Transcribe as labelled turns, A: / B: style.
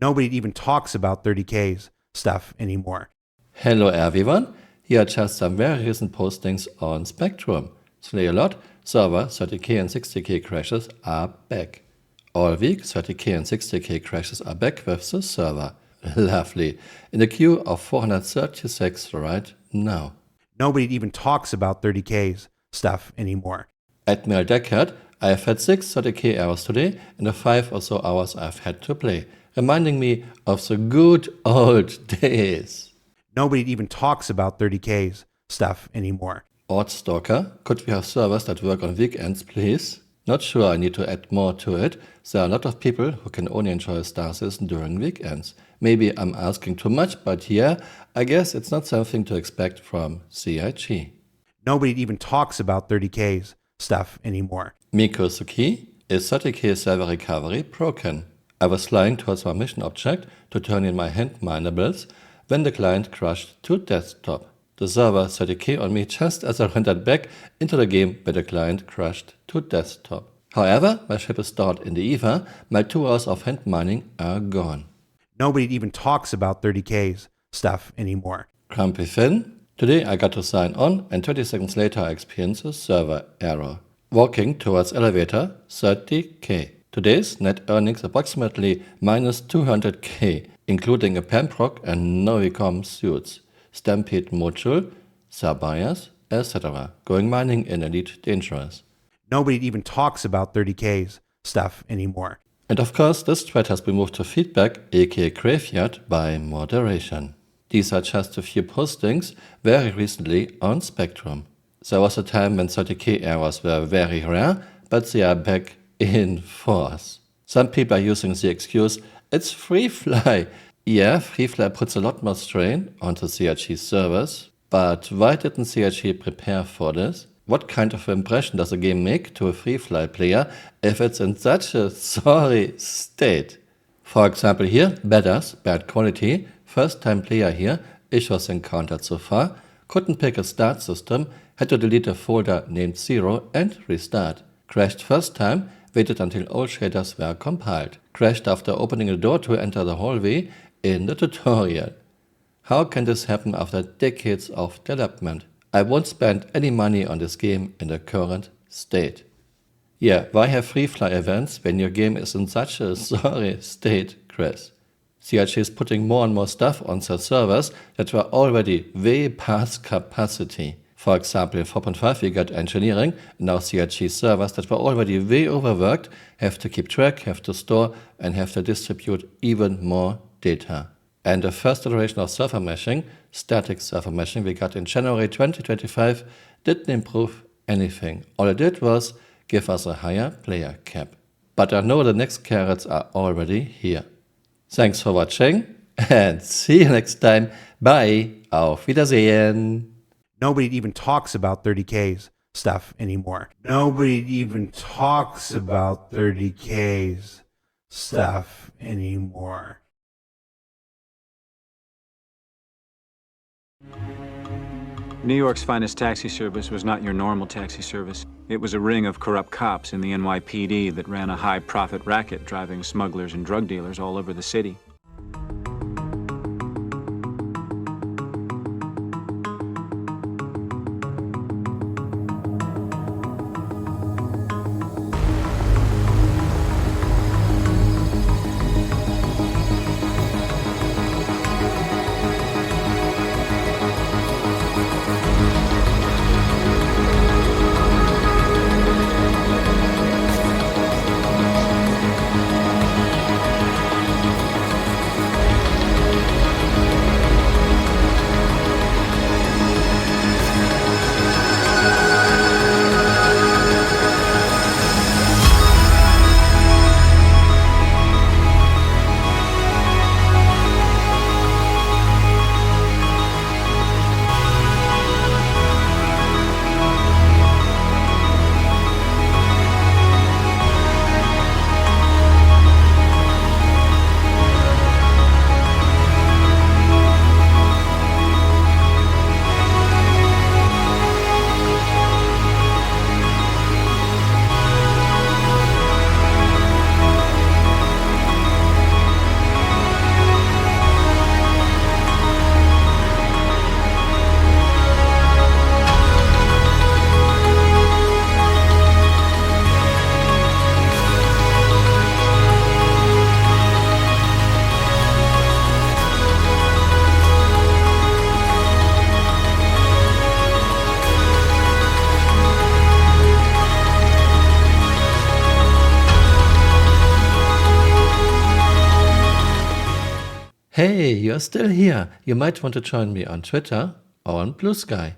A: Nobody even talks about 30K stuff anymore.
B: Hello everyone, here are just some very recent postings on Spectrum. Today a lot, server 30K and 60K crashes are back. All week 30K and 60K crashes are back with the server. Lovely. In the queue of 436 right now.
A: Nobody even talks about 30K stuff anymore.
B: Admiral Deckard, I have had 6 30K hours today and the 5 or so hours I've had to play, reminding me of the good old days.
A: Nobody even talks about 30K stuff anymore.
B: Ordstalker, could we have servers that work on weekends, please? Not sure I need to add more to it. There are a lot of people who can only enjoy Star Citizen during weekends. Maybe I'm asking too much, but yeah, I guess it's not something to expect from CIG.
A: Nobody even talks about 30K stuff anymore.
B: Mikosuki, is 30K server recovery broken? I was flying towards my mission object to turn in my hand minables when the client crashed to desktop. The server 30K on me just as I rendered back into the game where the client crashed to desktop. However, my ship is stored in the EVA, my 2 hours of hand mining are gone.
A: Nobody even talks about 30K stuff anymore.
B: Grumpy Finn, today I got to sign on and 20 seconds later I experienced a server error. Walking towards elevator 30K. Today's net earnings approximately minus 200K, including a Pembroke and Novicom suits, Stampede module, Sabias, etc. Going mining in Elite Dangerous.
A: Nobody even talks about 30K stuff anymore.
B: And of course, this thread has been moved to feedback, aka graveyard, by moderation. These are just a few postings very recently on Spectrum. There was a time when 30K errors were very rare, but they are back in force. Some people are using the excuse, it's freefly. Yeah, freefly puts a lot more strain onto CIG servers, but why didn't CIG prepare for this? What kind of impression does a game make to a freefly player if it's in such a sorry state? For example here, bad quality, first time player here, issues encountered so far, couldn't pick a start system, had to delete a folder named 0 and restart. Crashed first time, waited until all shaders were compiled. Crashed after opening the door to enter the hallway in the tutorial. How can this happen after decades of development? I won't spend any money on this game in the current state. Yeah, why have freefly events when your game is in such a sorry state, Chris? CIG is putting more and more stuff on their servers that were already way past capacity. For example, in 4.5 we got engineering, and now CIG servers that were already way overworked have to keep track, have to store, and have to distribute even more data. And the first iteration of server meshing, static server meshing we got in January 2025, didn't improve anything. All it did was give us a higher player cap. But I know the next carrots are already here. Thanks for watching and see you next time. Bye. Auf Wiedersehen.
A: Nobody even talks about 30K stuff anymore. Nobody even talks about 30K stuff anymore.
C: New York's finest taxi service was not your normal taxi service. It was a ring of corrupt cops in the NYPD that ran a high-profit racket driving smugglers and drug dealers all over the city.
B: Hey, you're still here. You might want to join me on Twitter or on Blue Sky.